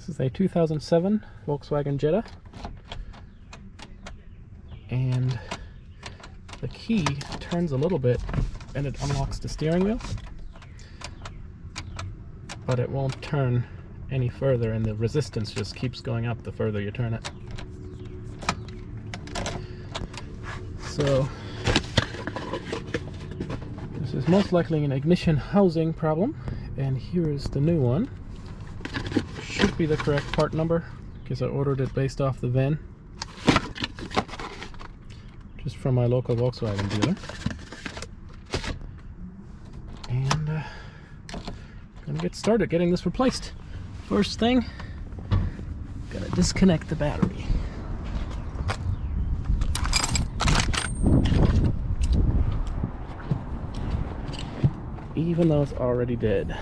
This is a 2007 Volkswagen Jetta, and the key turns a little bit and it unlocks the steering wheel, but it won't turn any further, and the resistance just keeps going up the further you turn it. So this is most likely an ignition housing problem, and here is the new one. Should be the correct part number because I ordered it based off the VIN, just from my local Volkswagen dealer. And gonna get started getting this replaced. First thing, gotta disconnect the battery. Even though it's already dead.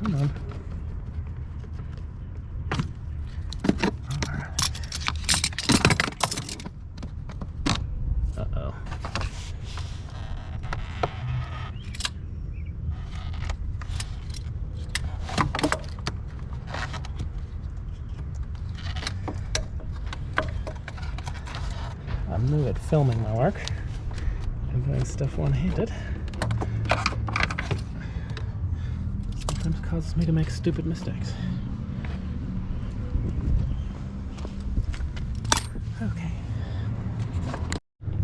Come on. Uh-oh. I'm new at filming my work and doing stuff one-handed. Sometimes causes me to make stupid mistakes.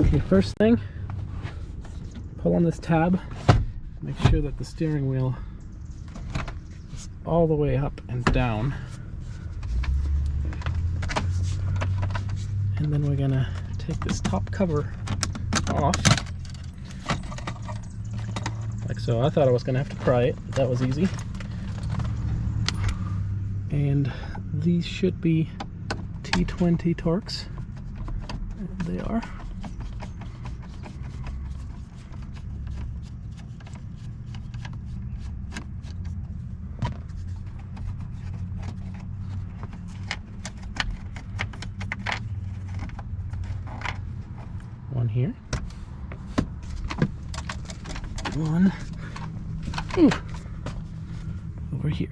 Okay, first thing, pull on this tab, make sure that the steering wheel is all the way up and down. And then we're gonna take this top cover off. Like so. I thought I was gonna have to pry it, but that was easy. And these should be T20 Torx. They are. One here. One over here.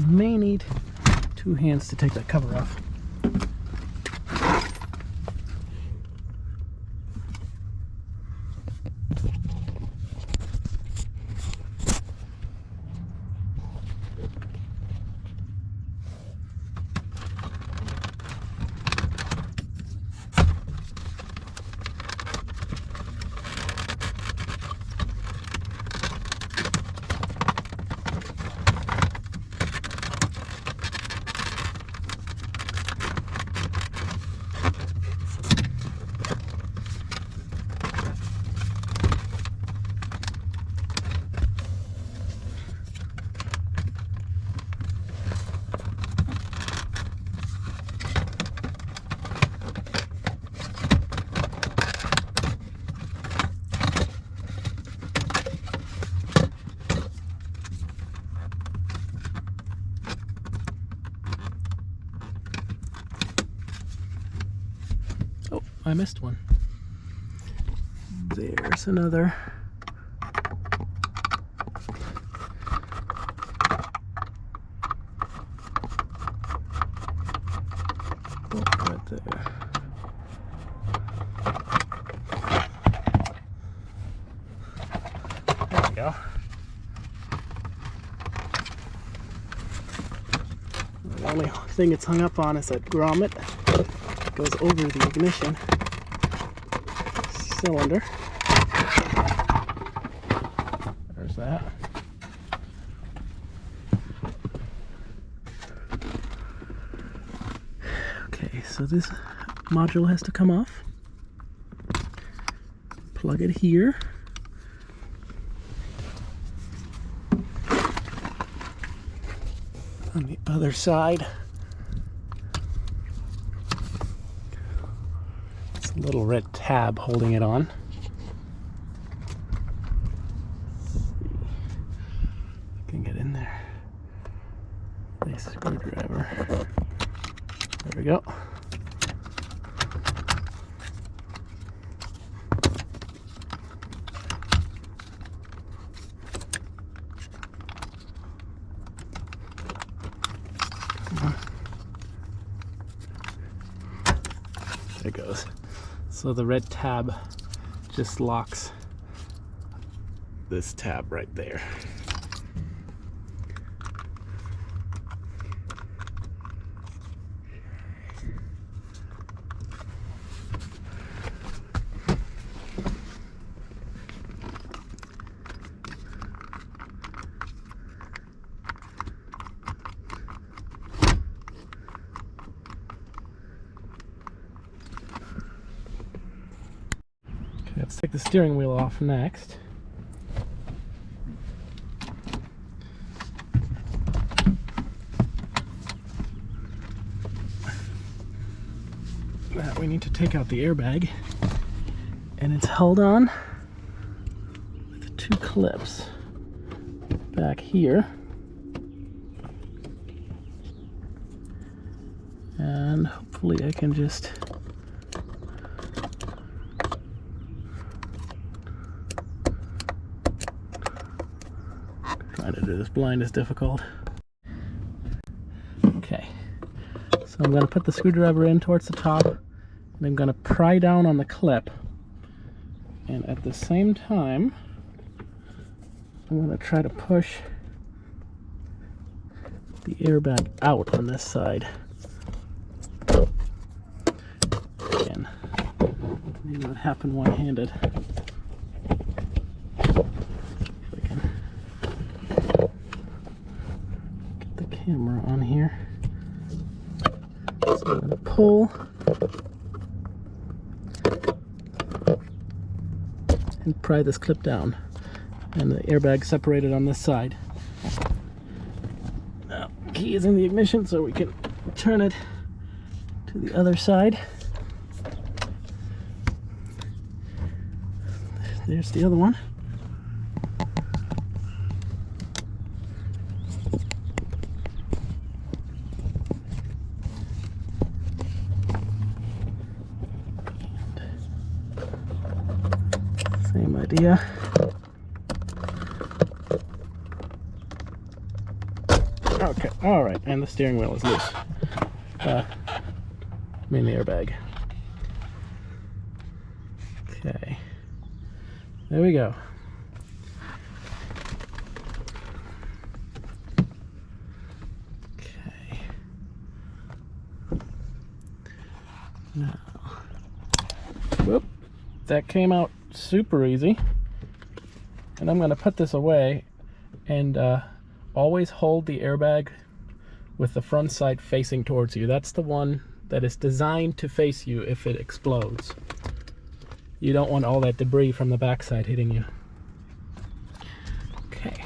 May need two hands to take that cover off. Oh, I missed one. There's another. There. There we go. The only thing it's hung up on is that grommet that goes over the ignition cylinder. There's that. Okay, so this module has to come off. Plug it here. On the other side, it's a little red tab holding it on. Let's see if I can get in there. Nice screwdriver. There we go. There it goes. So the red tab just locks this tab right there. Let's take the steering wheel off next. Now we need to take out the airbag, and it's held on with two clips back here. And hopefully I can just trying to do this blind is difficult. Okay, so I'm going to put the screwdriver in towards the top, and I'm going to pry down on the clip, and at the same time I'm going to try to push the airbag out on this side. Again, may not happen one-handed. Camera on here. So I'm going to pull and pry this clip down, and the airbag separated on this side. Now, key is in the ignition, so we can turn it to the other side. There's the other one. Same idea. Okay, all right, and the steering wheel is loose. I mean the airbag. Okay, there we go. Okay. Now, whoop, that came out super easy, and I'm going to put this away, and always hold the airbag with the front side facing towards you. That's the one that is designed to face you if it explodes. You don't want all that debris from the backside hitting you. Okay,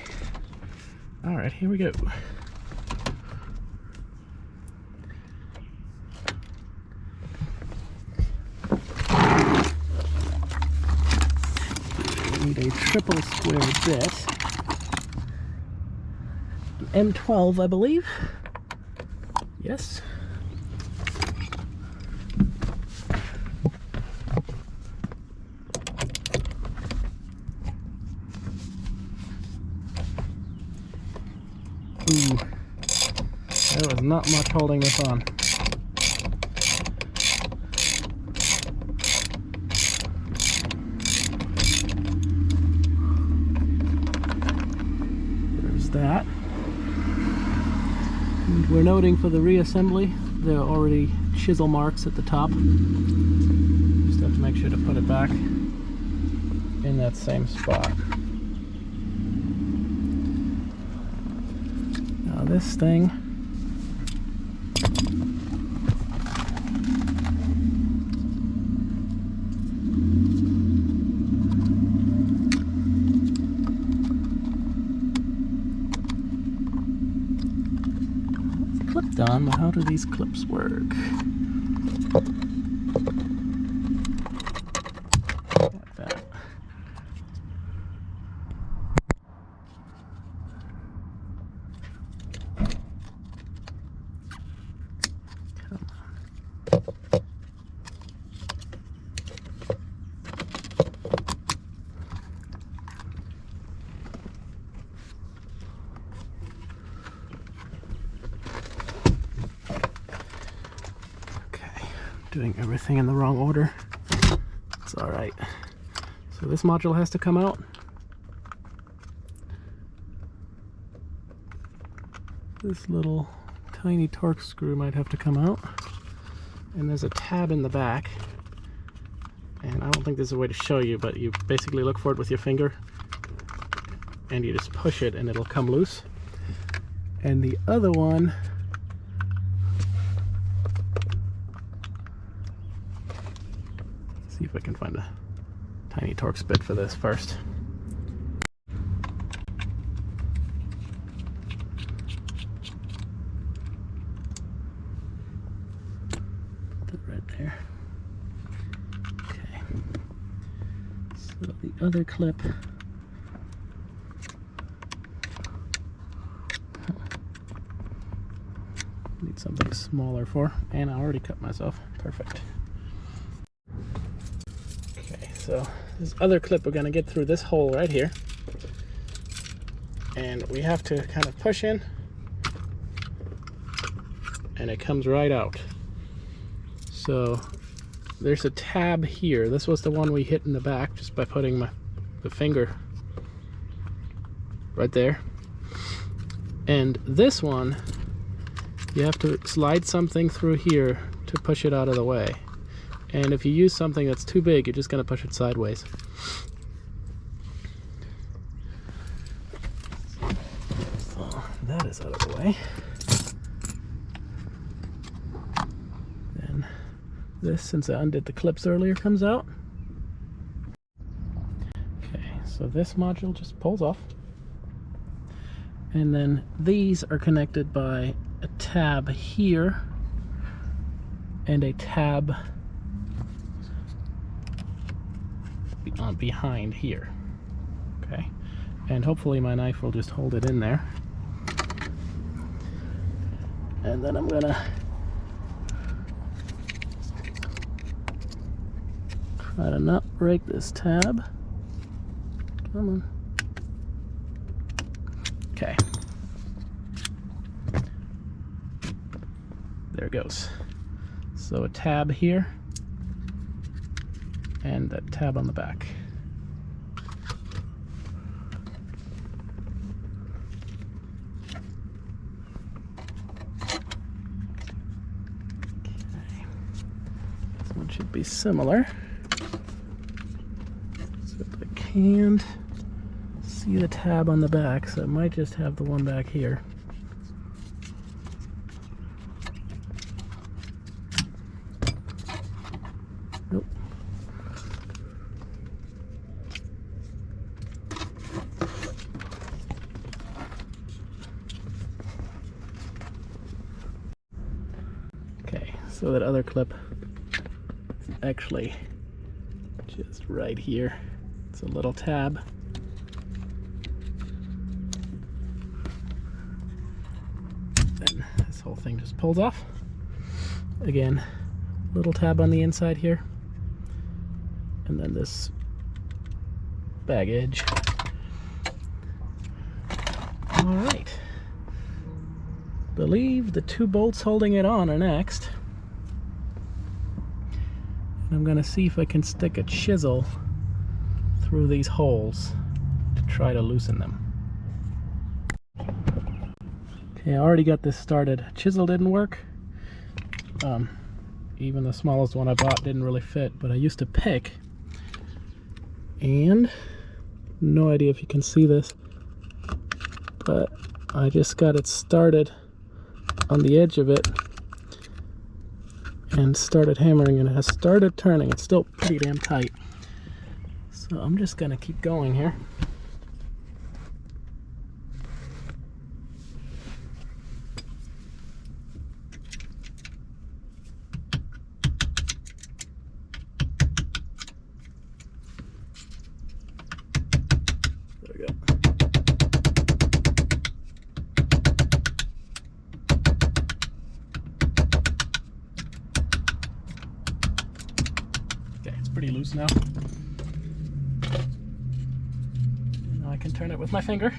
all right, here we go. Need a triple square bit. M12, I believe. Yes. Ooh, there was not much holding this on. And we're noting for the reassembly, there are already chisel marks at the top. Just have to make sure to put it back in that same spot. Now this thing, it's clipped on, but how do these clips work? Like that. Doing everything in the wrong order. It's alright. So this module has to come out. This little tiny torque screw might have to come out. And there's a tab in the back. And I don't think there's a way to show you, but you basically look for it with your finger and you just push it and it'll come loose. And the other one, see if I can find a tiny Torx bit for this first. Put it right there. Okay. So the other clip, need something smaller for, and I already cut myself. Perfect. So this other clip, we're going to get through this hole right here, and we have to kind of push in and it comes right out. So there's a tab here. This was the one we hit in the back just by putting the finger right there. And this one, you have to slide something through here to push it out of the way. And if you use something that's too big, you're just going to push it sideways. So that is out of the way. Then this, since I undid the clips earlier, comes out. Okay, so this module just pulls off. And then these are connected by a tab here and a tab on behind here. Okay, and hopefully my knife will just hold it in there. And then I'm gonna try to not break this tab. Come on. Okay, there it goes. So a tab here and that tab on the back. Okay. This one should be similar. So if I can't see the tab on the back, so I might just have the one back here. Nope. Okay, so that other clip is actually just right here. It's a little tab. Then this whole thing just pulls off. Again, little tab on the inside here. And then this bag edge. All right. Believe the two bolts holding it on are next. And I'm gonna see if I can stick a chisel through these holes to try to loosen them. Okay, I already got this started. Chisel didn't work. Even the smallest one I bought didn't really fit, but I used a pick, and no idea if you can see this, but I just got it started on the edge of it and started hammering, and it has started turning. It's still pretty damn tight, so I'm just gonna keep going here. Pretty loose now. Now I can turn it with my finger.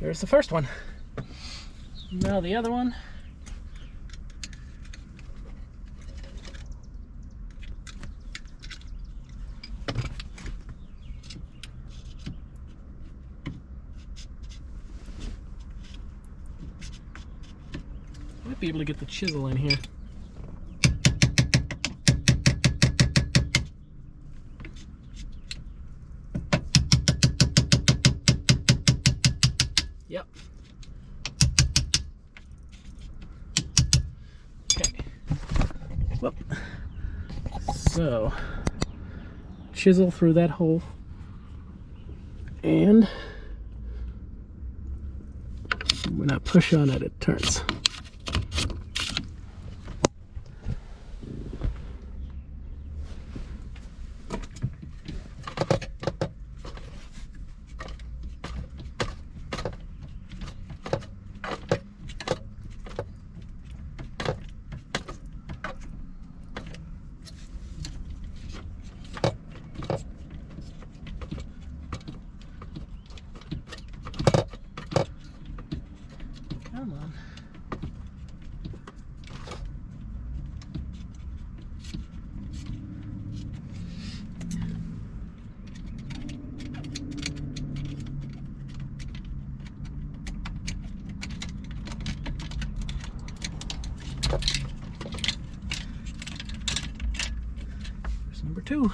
There's the first one. Now the other one. Might be able to get the chisel in here. Yep. Okay. Whoop. So, chisel through that hole, and when I push on it, it turns. Come on. There's number 2.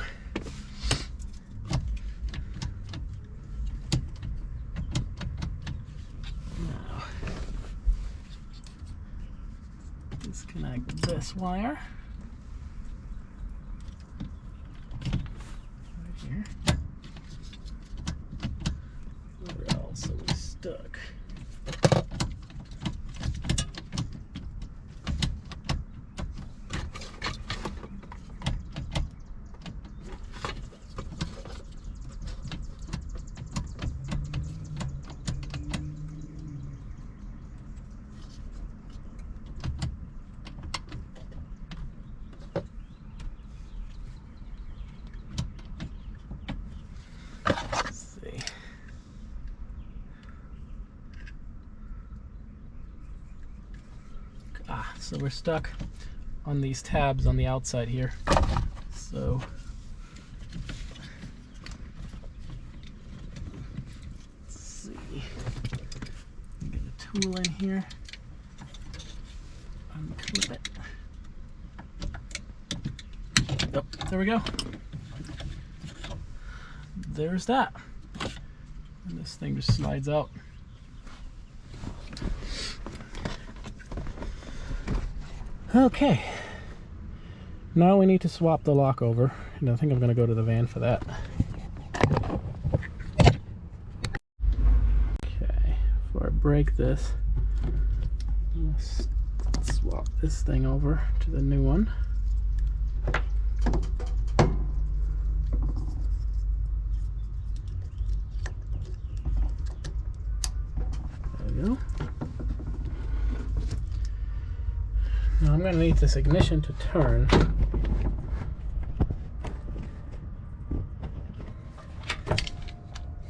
Disconnect this wire right here. Where else are we stuck? So we're stuck on these tabs on the outside here. So let's see. Get a tool in here. Unclip it. Oh, there we go. There's that. And this thing just slides out. Okay, now we need to swap the lock over, and I think I'm going to go to the van for that. Okay, before I break this, I'm going to swap this thing over to the new one. There we go. Now I'm going to need this ignition to turn.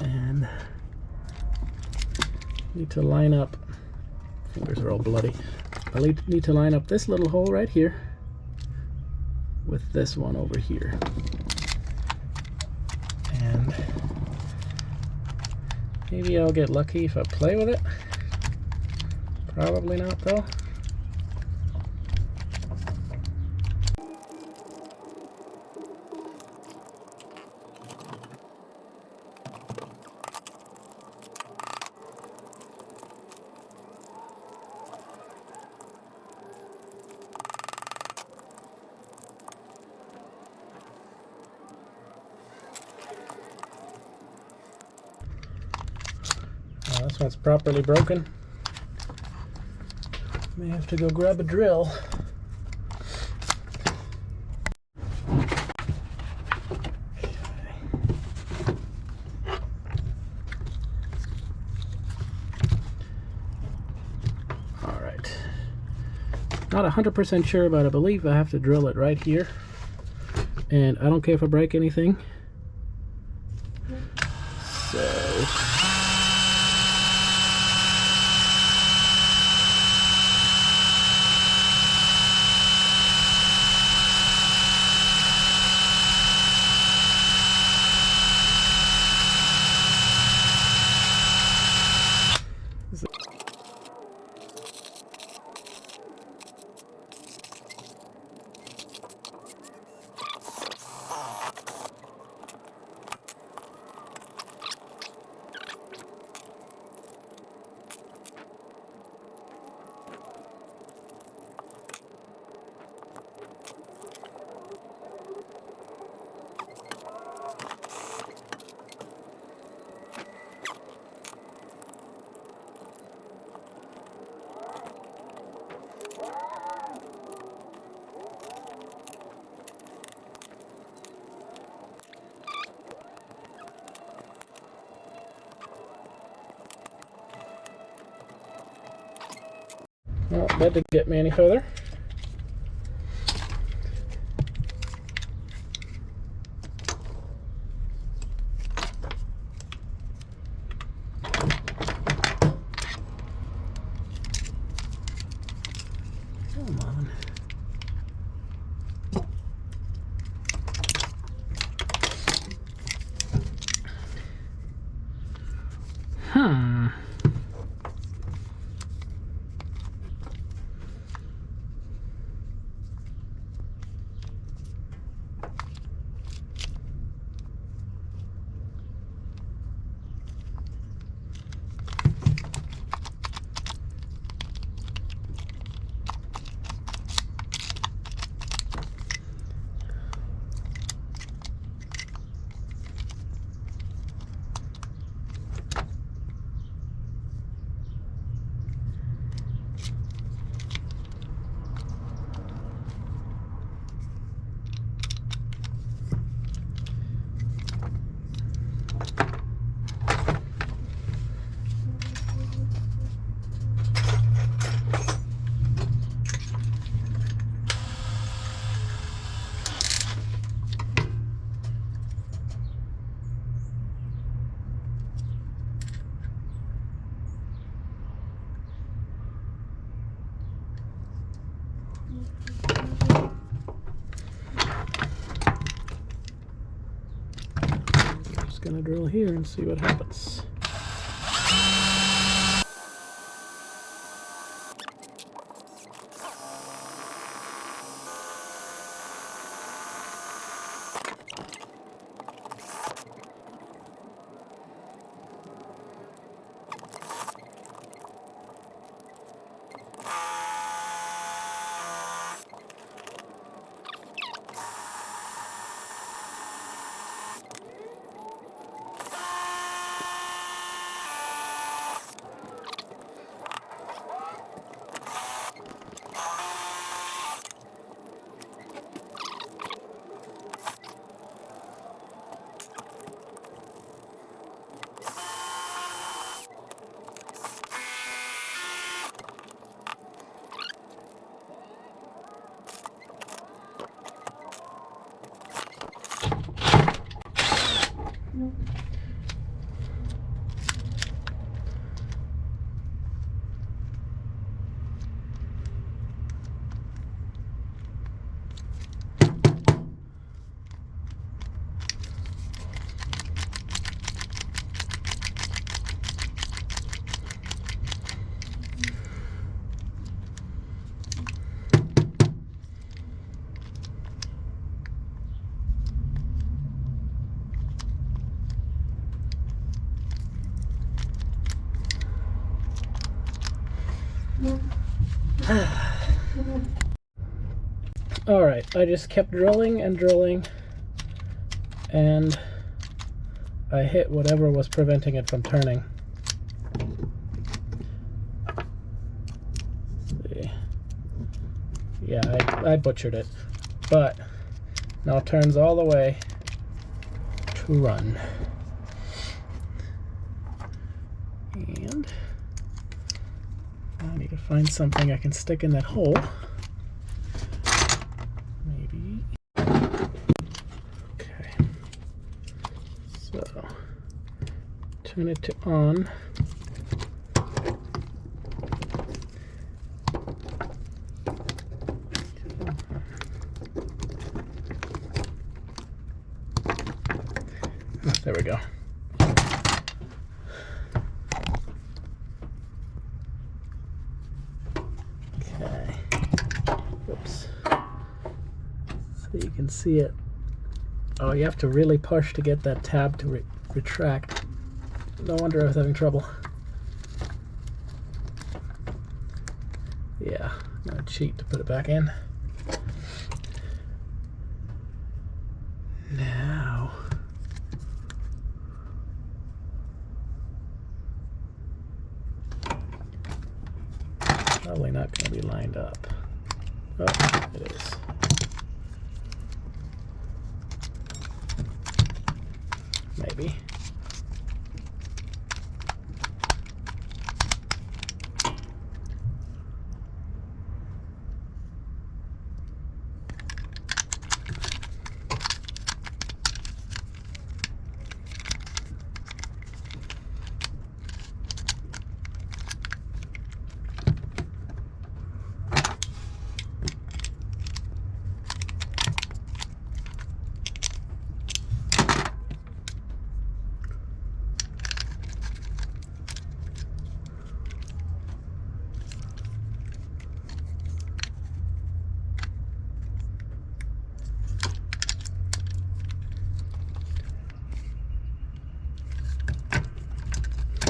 And need to line up, fingers are all bloody. I need to line up this little hole right here with this one over here. And maybe I'll get lucky if I play with it. Probably not though. This one's properly broken. May have to go grab a drill. All right. Not 100% sure, but I believe I have to drill it right here. And I don't care if I break anything. So well, that didn't get me any further. Come on. Gonna drill here and see what happens. Alright, I just kept drilling and drilling, and I hit whatever was preventing it from turning. See. Yeah, I butchered it, but now it turns all the way to run. And I need to find something I can stick in that hole. Maybe. Okay. So, turn it to on. Oh, there we go. Oops. So you can see it. Oh, you have to really push to get that tab to retract. No wonder I was having trouble. Yeah, I'm gonna cheat to put it back in. Now, probably not gonna be lined up. Oh, it is. Maybe.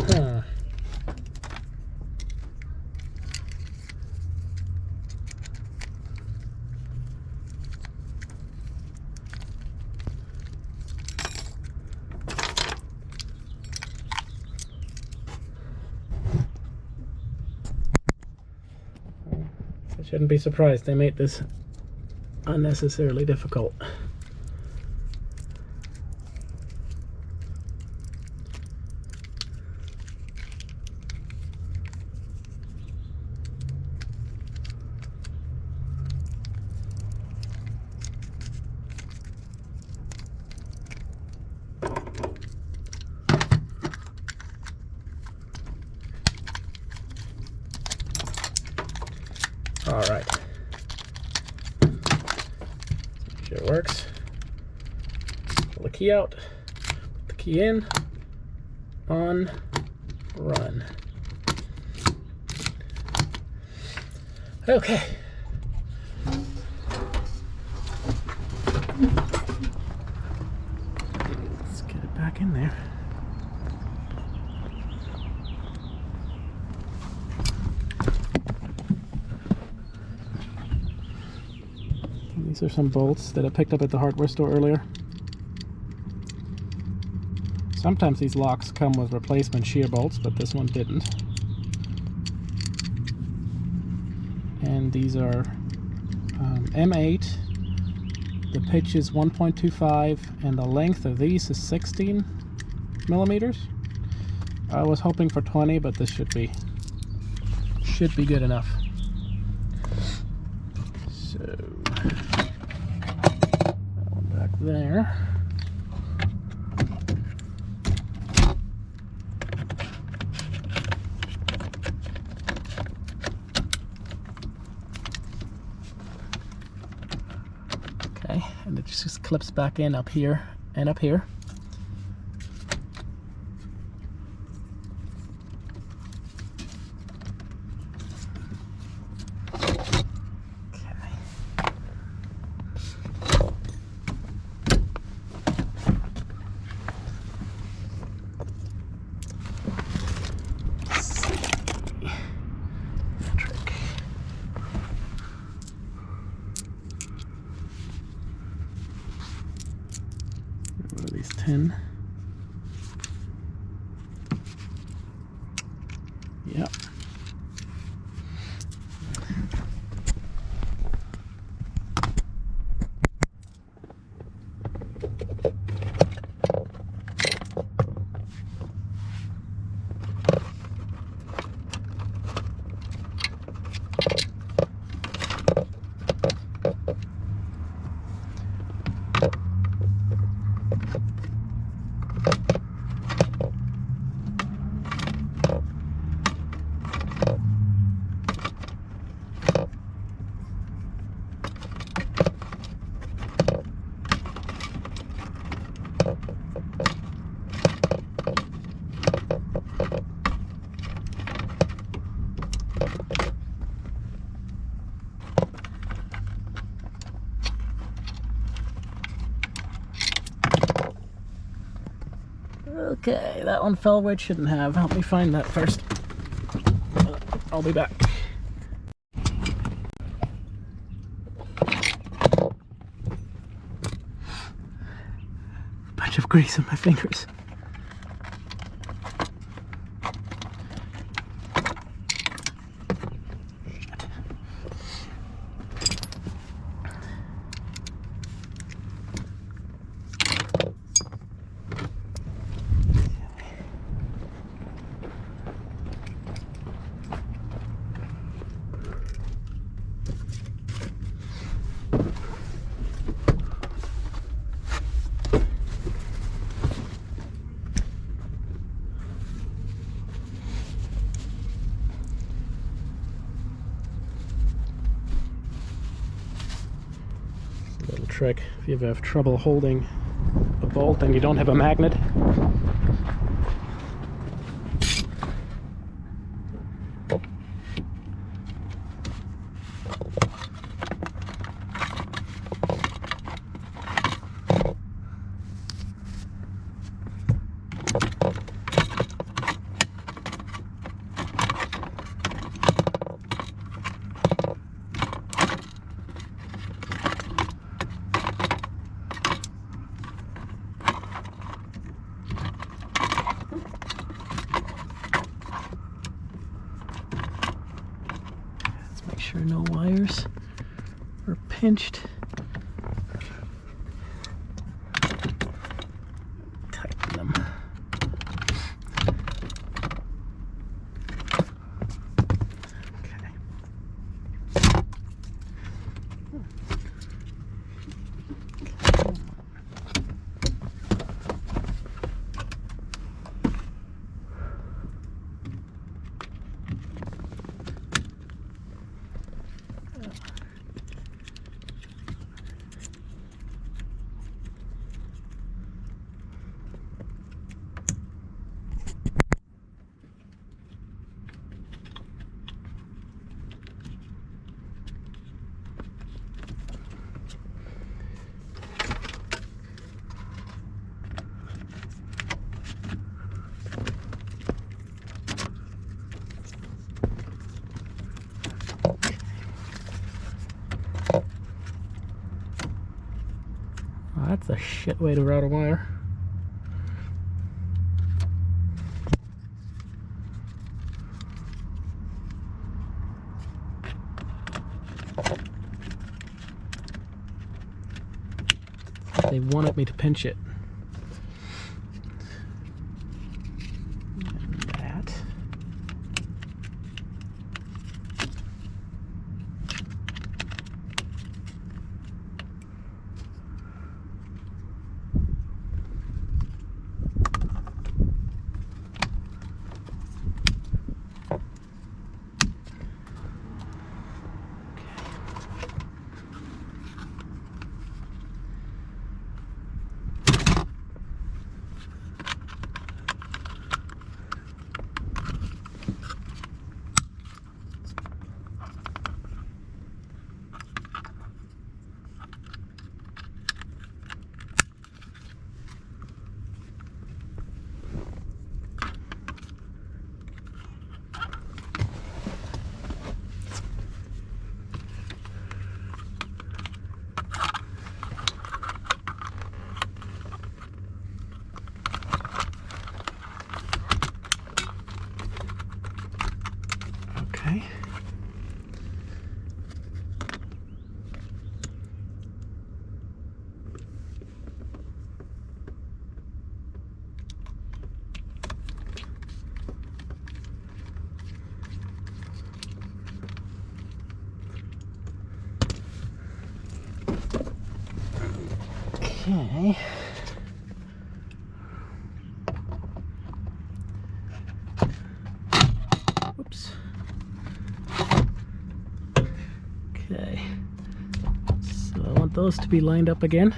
Huh. I shouldn't be surprised they made this unnecessarily difficult. All right. Make sure it works. Pull the key out, put the key in, on, run. Okay. Let's get it back in there. These are some bolts that I picked up at the hardware store earlier. Sometimes these locks come with replacement shear bolts, but this one didn't. And these are M8. The pitch is 1.25 and the length of these is 16 millimeters. I was hoping for 20, but this should be good enough. So that one back there. and it just clips back in up here and up here. What are these, 10? Yep. Okay, that one fell where it shouldn't have. Help me find that first. I'll be back. Bunch of grease on my fingers. Little trick, if you ever have trouble holding a bolt and you don't have a magnet, make sure no wires are pinched. Tighten them. Okay. Well, that's a shit way to route a wire. They wanted me to pinch it. And that. Okay. Whoops. Okay. So I want those to be lined up again.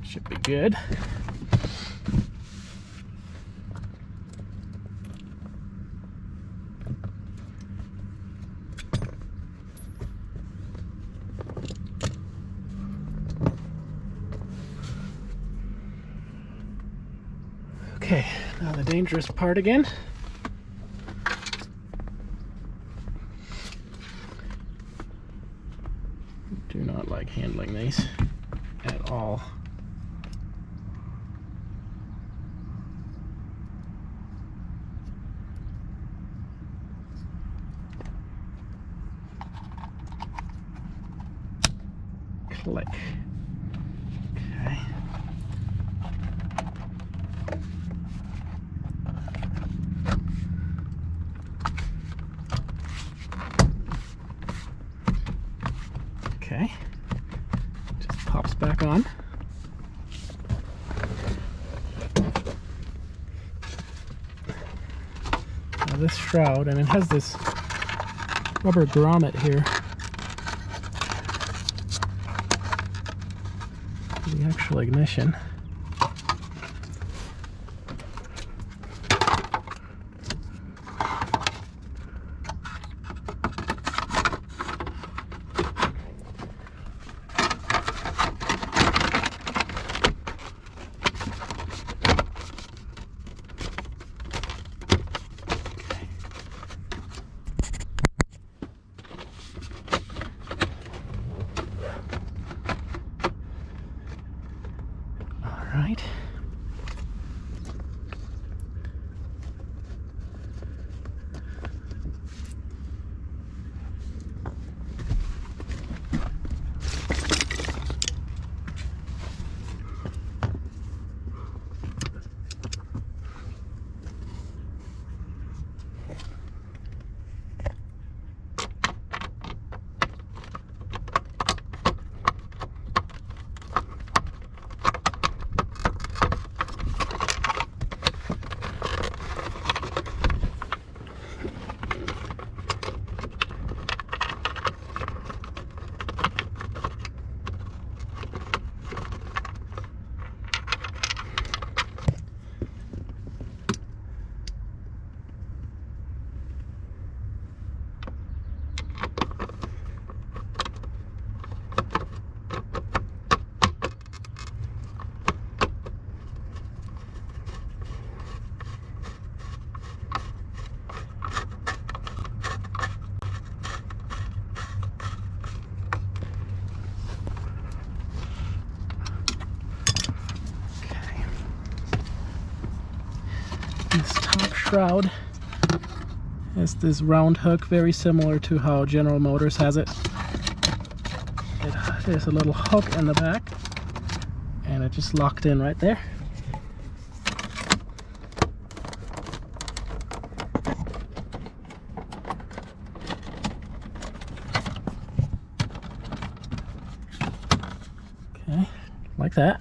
Should be good. Okay, now the dangerous part again. Do not like handling these at all. Click. Okay. Okay. Just pops back on. Now this shroud, and it has this rubber grommet here. The actual ignition. Right. This top shroud has this round hook, very similar to how General Motors has it. There's a little hook in the back, and it just locked in right there. like that.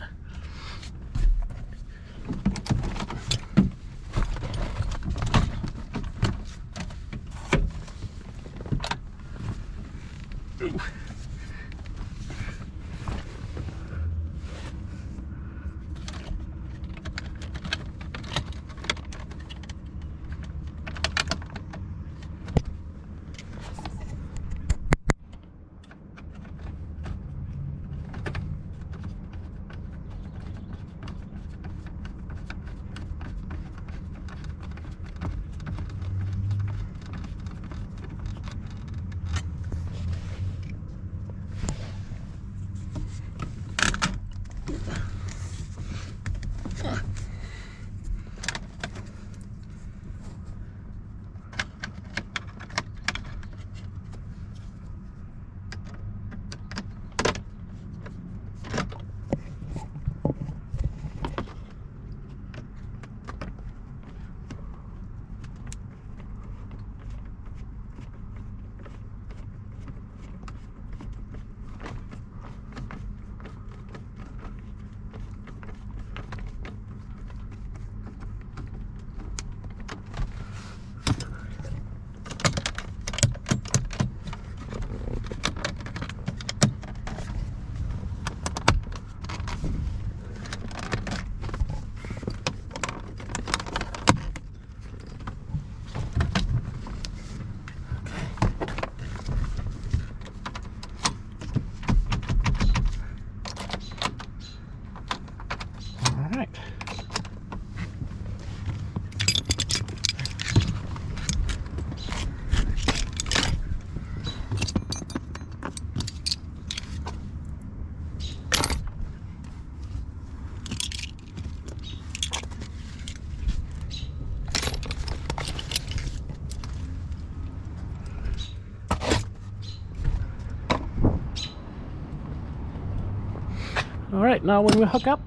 All right, now when we hook up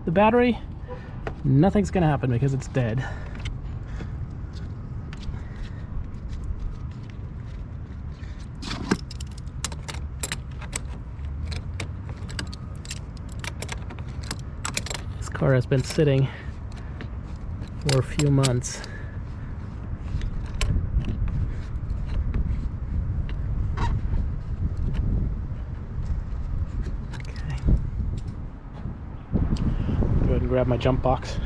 the battery, nothing's gonna happen because it's dead. This car has been sitting for a few months. Go ahead and grab my jump box.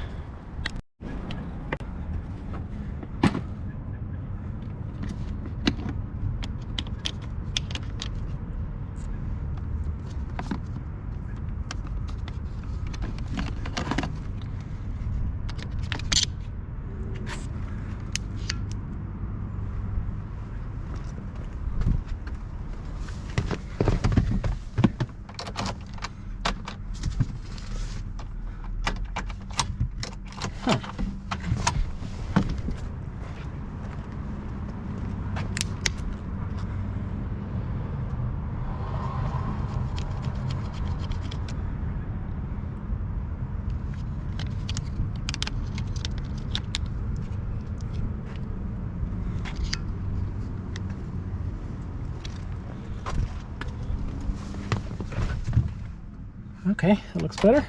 Okay, that looks better.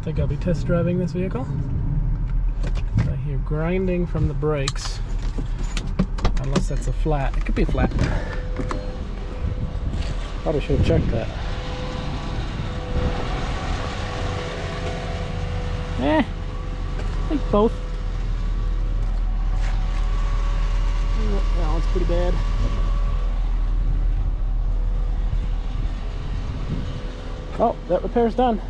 think I'll be test driving this vehicle. I hear grinding from the brakes. Unless that's a flat. It could be a flat. Probably should have checked that. I think both. That one's pretty bad. Oh, that repair's done.